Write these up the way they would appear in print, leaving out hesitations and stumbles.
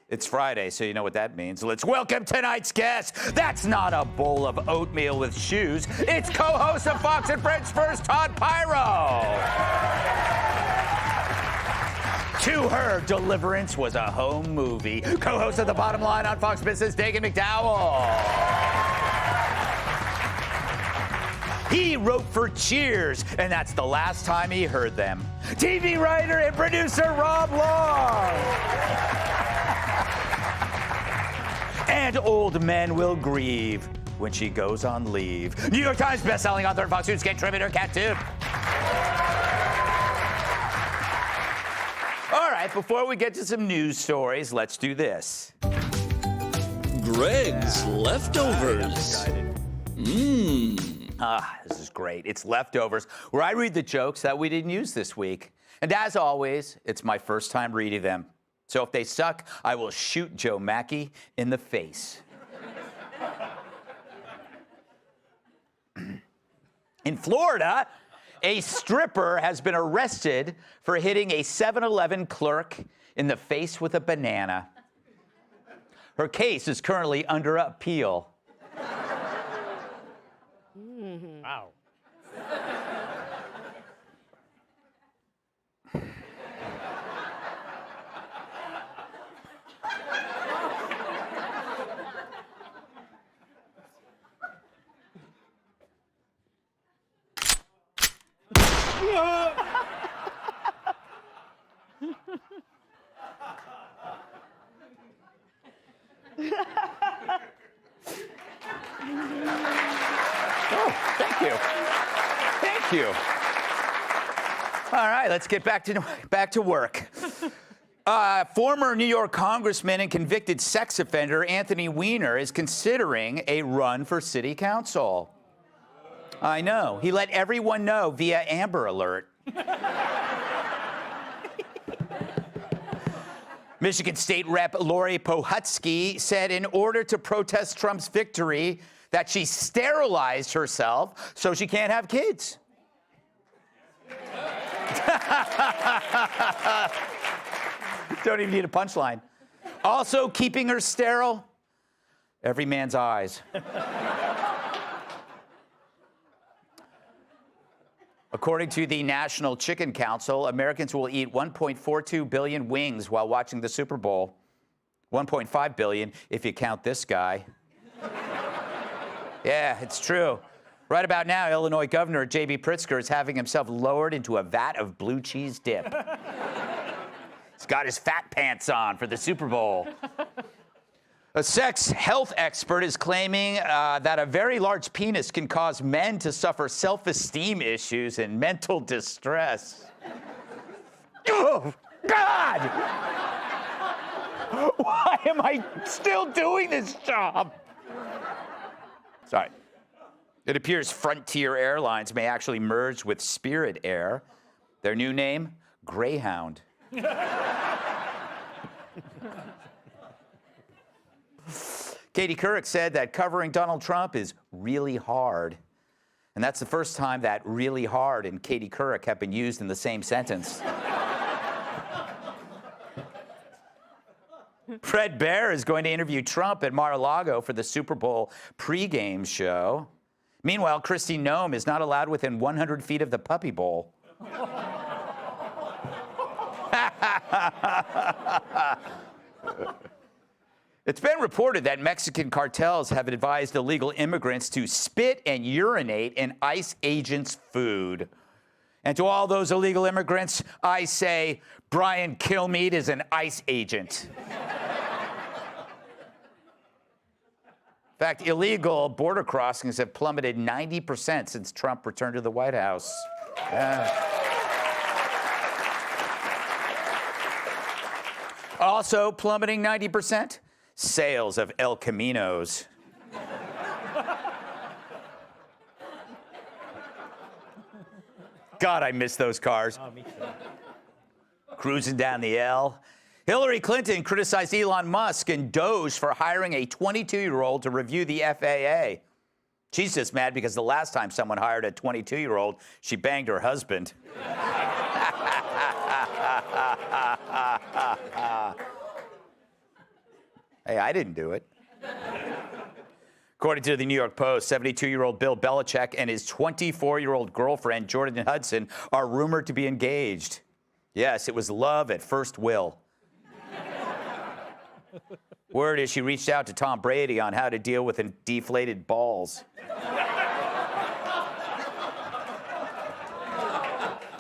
It's Friday, so you know what that means. Let's welcome tonight's guest. That's not a bowl of oatmeal with shoes. It's co-host of Fox and Friends First, Todd Pyro. To her, Deliverance was a home movie. Co-host of The Bottom Line on Fox Business, Dagan McDowell. He wrote for Cheers, and that's the last time he heard them. TV writer and producer Rob Long. And old men will grieve when she goes on leave. New York Times bestselling author and Fox News contributor, Kat Duke. All right, before we get to some news stories, let's do this. Greg's Leftovers. This is great. It's Leftovers, where I read the jokes that we didn't use this week. And as always, it's my first time reading them. So if they suck, I will shoot Joe Mackey in the face. In Florida, a stripper has been arrested for hitting a 7-Eleven clerk in the face with a banana. Her case is currently under appeal. Wow. Oh, thank you. Thank you. All right, let's get back to work. Former New York Congressman and convicted sex offender Anthony Weiner is considering a run for city council. I know. He let everyone know via Amber Alert. Michigan State Rep. Lori Pohutsky said in order to protest Trump's victory that she sterilized herself so she can't have kids. Don't even need a punchline. Also keeping her sterile, every man's eyes. According to the National Chicken Council, Americans will eat 1.42 billion wings while watching the Super Bowl. 1.5 billion if you count this guy. Yeah, it's true. Right about now, Illinois Governor J.B. Pritzker is having himself lowered into a vat of blue cheese dip. He's got his fat pants on for the Super Bowl. A sex health expert is claiming that a very large penis can cause men to suffer self-esteem issues and mental distress. Oh, God! Why am I still doing this job? Sorry. It appears Frontier Airlines may actually merge with Spirit Air. Their new name, Greyhound. Katie Couric said that covering Donald Trump is really hard. And that's the first time that really hard and Katie Couric have been used in the same sentence. Fred Bear is going to interview Trump at Mar-a-Lago for the Super Bowl pregame show. Meanwhile, Kristi Noem is not allowed within 100 feet of the Puppy Bowl. It's been reported that Mexican cartels have advised illegal immigrants to spit and urinate in ICE agents' food. And to all those illegal immigrants, I say, Brian Kilmeade is an ICE agent. In fact, illegal border crossings have plummeted 90% since Trump returned to the White House. Also plummeting 90%, sales of El Caminos. God, I miss those cars. Oh, me too. Cruising down the L. Hillary Clinton criticized Elon Musk and Doge for hiring a 22-year-old to review the FAA. She's just mad because the last time someone hired a 22-year-old, she banged her husband. Hey, I didn't do it. According to the New York Post, 72-year-old Bill Belichick and his 24-year-old girlfriend, Jordan Hudson, are rumored to be engaged. Yes, it was love at first will. Word is she reached out to Tom Brady on how to deal with deflated balls.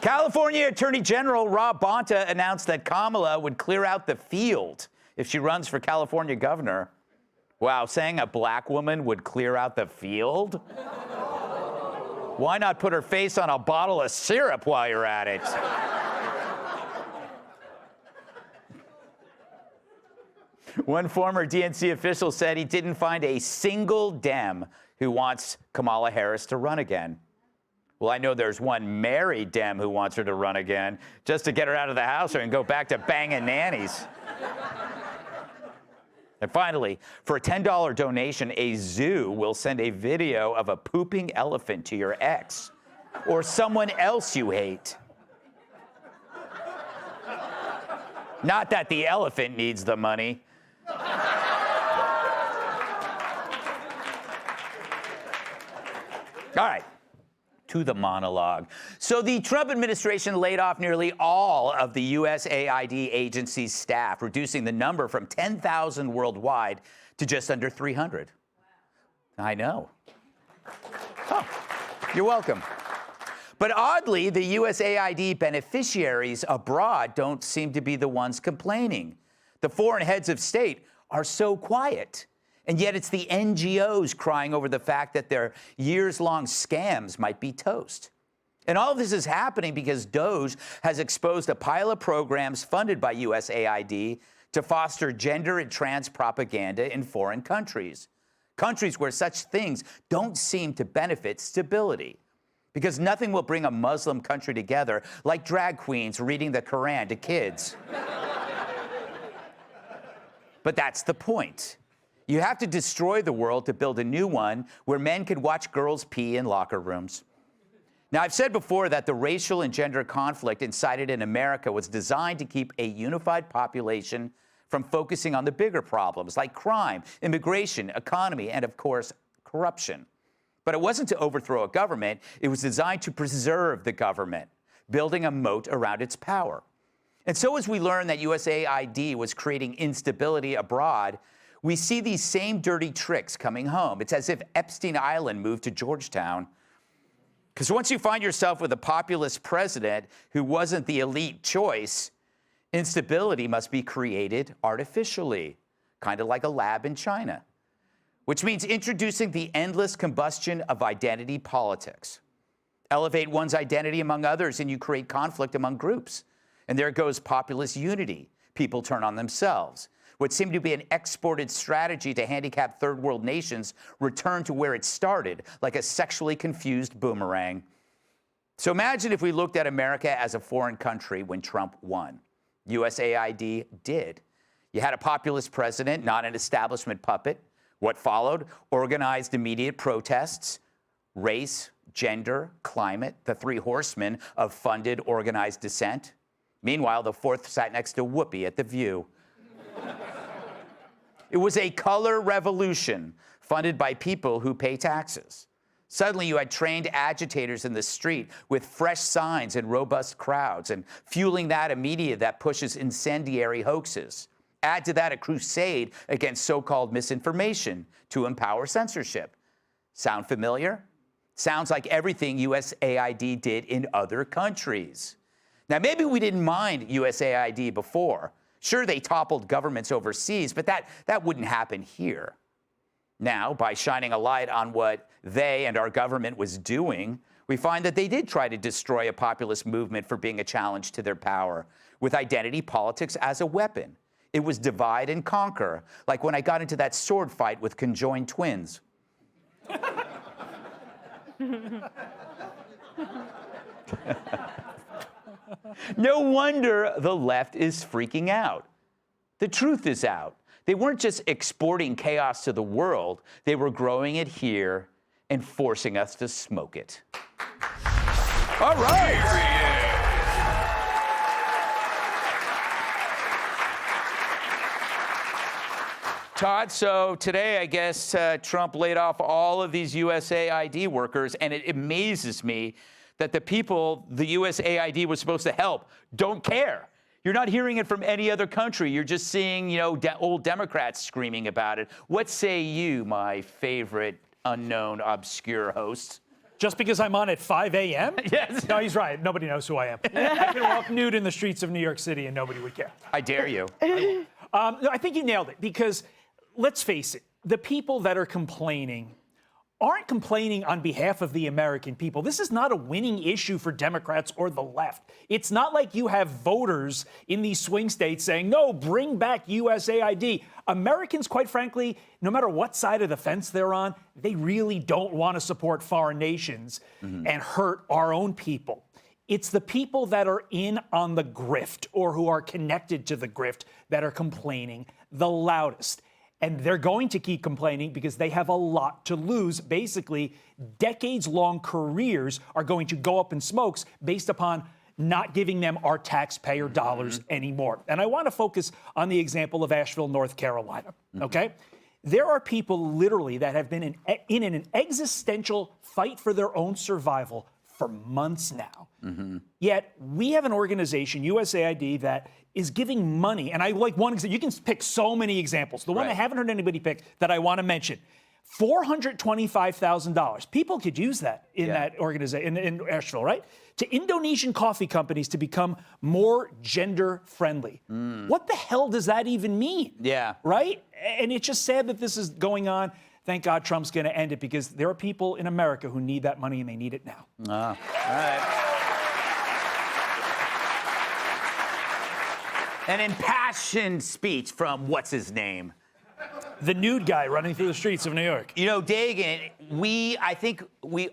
California Attorney General Rob Bonta announced that Kamala would clear out the field if she runs for California governor. Wow, saying a black woman would clear out the field? Why not put her face on a bottle of syrup while you're at it? One former DNC official said he didn't find a single Dem who wants Kamala Harris to run again. Well, I know there's one married Dem who wants her to run again, just to get her out of the house and go back to banging nannies. And finally, for a $10 donation, a zoo will send a video of a pooping elephant to your ex or someone else you hate. Not that the elephant needs the money. All right, to the monologue. So the Trump administration laid off nearly all of the USAID agency's staff, reducing the number from 10,000 worldwide to just under 300. I know. Oh, you're welcome. But oddly, the USAID beneficiaries abroad don't seem to be the ones complaining. The foreign heads of state are so quiet. And yet it's the NGOs crying over the fact that their years-long scams might be toast. And all of this is happening because DOGE has exposed a pile of programs funded by USAID to foster gender and trans propaganda in foreign countries. Countries where such things don't seem to benefit stability. Because nothing will bring a Muslim country together like drag queens reading the Quran to kids. But that's the point. You have to destroy the world to build a new one where men can watch girls pee in locker rooms. Now, I've said before that the racial and gender conflict incited in America was designed to keep a unified population from focusing on the bigger problems like crime, immigration, economy, and of course, corruption. But it wasn't to overthrow a government. It was designed to preserve the government, building a moat around its power. And so as we learn that USAID was creating instability abroad, we see these same dirty tricks coming home. It's as if Epstein Island moved to Georgetown. Because once you find yourself with a populist president who wasn't the elite choice, instability must be created artificially, kind of like a lab in China, which means introducing the endless combustion of identity politics. Elevate one's identity among others, and you create conflict among groups. And there goes populist unity. People turn on themselves. What seemed to be an exported strategy to handicap third world nations returned to where it started, like a sexually confused boomerang. So imagine if we looked at America as a foreign country when Trump won. USAID did. You had a populist president, not an establishment puppet. What followed? Organized immediate protests, race, gender, climate, the three horsemen of funded organized dissent. Meanwhile, the fourth sat next to Whoopi at The View. It was a color revolution funded by people who pay taxes. Suddenly, you had trained agitators in the street with fresh signs and robust crowds, and fueling that a media that pushes incendiary hoaxes. Add to that a crusade against so-called misinformation to empower censorship. Sound familiar? Sounds like everything USAID did in other countries. Now, maybe we didn't mind USAID before. Sure, they toppled governments overseas, but that wouldn't happen here. Now, by shining a light on what they and our government was doing, we find that they did try to destroy a populist movement for being a challenge to their power, with identity politics as a weapon. It was divide and conquer, like when I got into that sword fight with conjoined twins. No wonder the left is freaking out. The truth is out. They weren't just exporting chaos to the world, they were growing it here and forcing us to smoke it. All right. Todd, so today, I guess, Trump laid off all of these USAID workers, and it amazes me that the people the USAID was supposed to help don't care. You're not hearing it from any other country. You're just seeing, you know, old Democrats screaming about it. What say you, my favorite unknown, obscure host? Just because I'm on at 5 a.m.? Yes. No, he's right. Nobody knows who I am. I can walk nude in the streets of New York City and nobody would care. I dare you. No, I think you nailed it because, let's face it, the people that are complaining aren't complaining on behalf of the American people. This is not a winning issue for Democrats or the left. It's not like you have voters in these swing states saying, no, bring back USAID. Americans, quite frankly, no matter what side of the fence they're on, they really don't want to support foreign nations and hurt our own people. It's the people that are in on the grift or who are connected to the grift that are complaining the loudest. And they're going to keep complaining because they have a lot to lose. Basically, decades-long careers are going to go up in smokes based upon not giving them our taxpayer dollars anymore. And I want to focus on the example of Asheville, North Carolina, okay? There are people literally that have been in an existential fight for their own survival for months now. Yet we have an organization, USAID, that is giving money. And I like one example. You can pick so many examples. The one I haven't heard anybody pick that I want to mention, $425,000. People could use that in that organization, in Asheville, right? To Indonesian coffee companies to become more gender friendly. What the hell does that even mean? Yeah. Right? And it's just sad that this is going on. Thank God Trump's going to end it because there are people in America who need that money and they need it now. All right. An impassioned speech from what's his name? The nude guy running through the streets of New York. You know, Dagan, I think we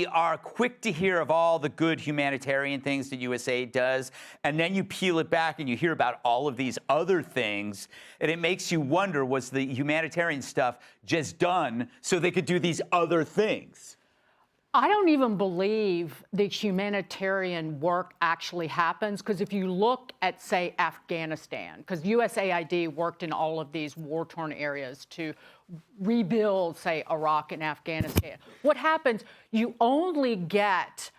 are quick to hear of all the good humanitarian things that USAID does, and then you peel it back and you hear about all of these other things, and it makes you wonder, was the humanitarian stuff just done so they could do these other things? I don't even believe the humanitarian work actually happens, because if you look at, say, Afghanistan, because USAID worked in all of these war-torn areas to rebuild, say, Iraq and Afghanistan. What happens, you only get,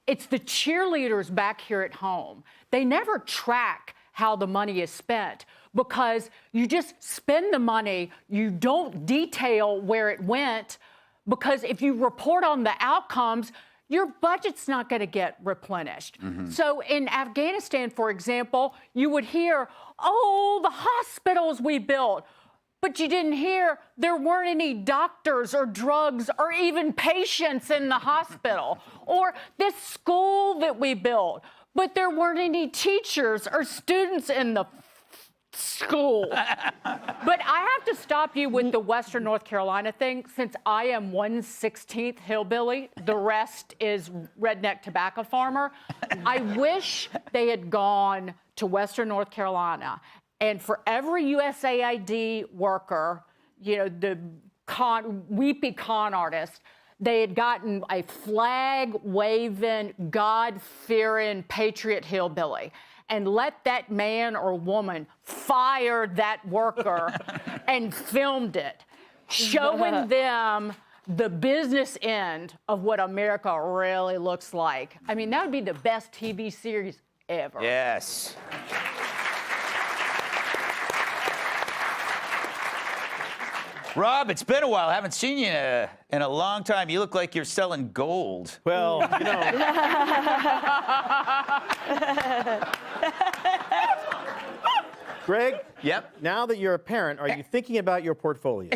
it's the cheerleaders back here at home. They never track how the money is spent because you just spend the money, you don't detail where it went, because if you report on the outcomes, your budget's not going to get replenished. So in Afghanistan, for example, you would hear, oh, the hospitals we built. But you didn't hear there weren't any doctors or drugs or even patients in the hospital. Or this school that we built, but there weren't any teachers or students in the school. But I have to stop you with the Western North Carolina thing, since I am 1/16 hillbilly. The rest is redneck tobacco farmer. I wish they had gone to Western North Carolina, and for every USAID worker, you know, the weepy con artist, they had gotten a flag-waving, God-fearing patriot hillbilly, and let that man or woman fire that worker and filmed it, showing them the business end of what America really looks like. I mean, that would be the best TV series ever. Yes. Rob, it's been a while. I haven't seen you in a long time. You look like you're selling gold. Well, you know. Greg? Yep. Now that you're a parent, are you thinking about your portfolio?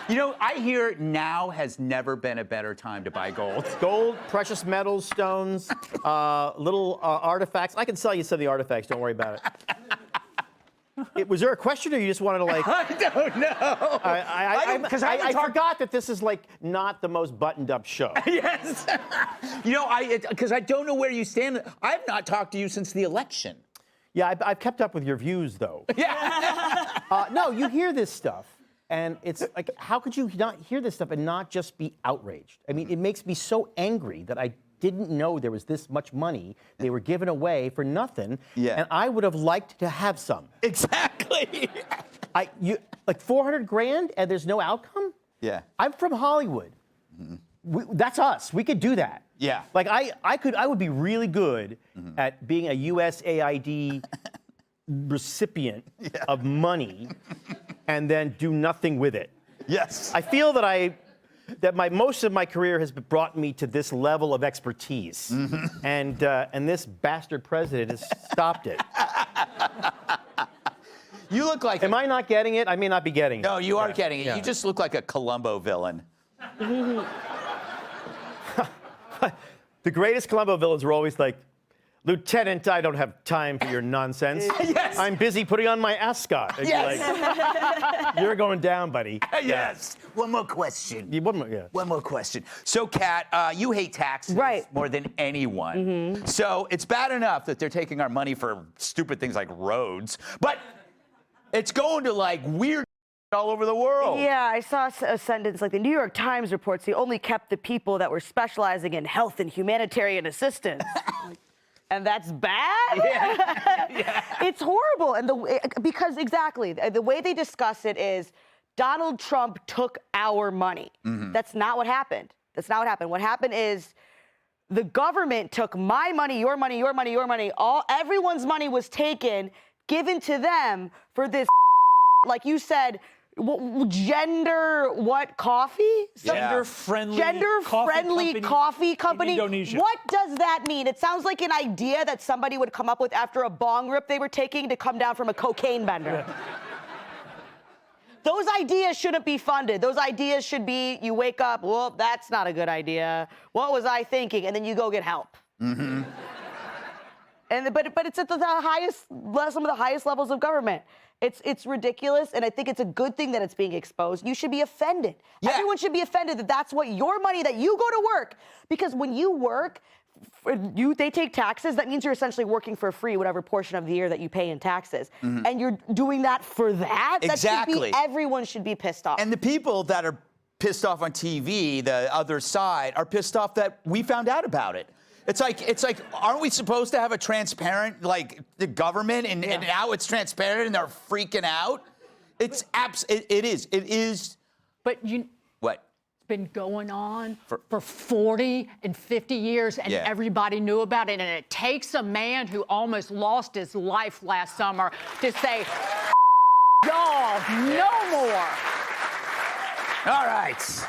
You know, I hear now has never been a better time to buy gold. Gold, precious metals, stones, little artifacts. I can sell you some of the artifacts. Don't worry about it. Was there a question, or you just wanted to like? I don't know. I forgot that this is like not the most buttoned-up show. Yes. You know, because I don't know where you stand. I have not talked to you since the election. Yeah, I've kept up with your views, though. Yeah. No, you hear this stuff, and it's like, how could you not hear this stuff and not just be outraged? I mean, it makes me so angry that I didn't know there was this much money they were giving away for nothing, and I would have liked to have some. Exactly. Like 400 grand and there's no outcome? Yeah. I'm from Hollywood. That's us. We could do that. Yeah. Like I would be really good at being a USAID recipient of money and then do nothing with it. Yes. I feel that most of my career has brought me to this level of expertise, and this bastard president has stopped it. You look like. Am I not getting it? I may not be getting it. No, you are getting it. Yeah. You just look like a Columbo villain. The greatest Columbo villains were always like, Lieutenant, I don't have time for your nonsense. Yes. I'm busy putting on my ascot. And Yes. You're like, you're going down, buddy. Yes. One more question. One more question. So, Kat, you hate taxes more than anyone. So it's bad enough that they're taking our money for stupid things like roads, but it's going to like weird all over the world. Yeah, I saw a sentence like the New York Times reports they only kept the people that were specializing in health and humanitarian assistance. And that's bad? Yeah. It's horrible. And because exactly, the way they discuss it is Donald Trump took our money. That's not what happened. That's not what happened. What happened is the government took my money, your money, your money, your money. Everyone's money was taken, given to them for this, like you said, gender coffee? Gender-friendly coffee company. In Indonesia. What does that mean? It sounds like an idea that somebody would come up with after a bong rip they were taking to come down from a cocaine bender. Those ideas shouldn't be funded. Those ideas should be, you wake up, well, that's not a good idea. What was I thinking? And then you go get help. But it's at the highest, some of the highest levels of government. It's ridiculous, and I think it's a good thing that it's being exposed. You should be offended. Yeah. Everyone should be offended that that's what your money that you go to work. Because when you work, they take taxes. That means you're essentially working for free, whatever portion of the year that you pay in taxes. And you're doing that for that? Exactly. Everyone should be pissed off. And the people that are pissed off on TV, the other side, are pissed off that we found out about it. It's like, aren't we supposed to have a transparent, like, the government, and now it's transparent and they're freaking out? It is. But What? it's been going on for 40 and 50 years, and everybody knew about it. And it takes a man who almost lost his life last summer to say, y'all, no more. All right.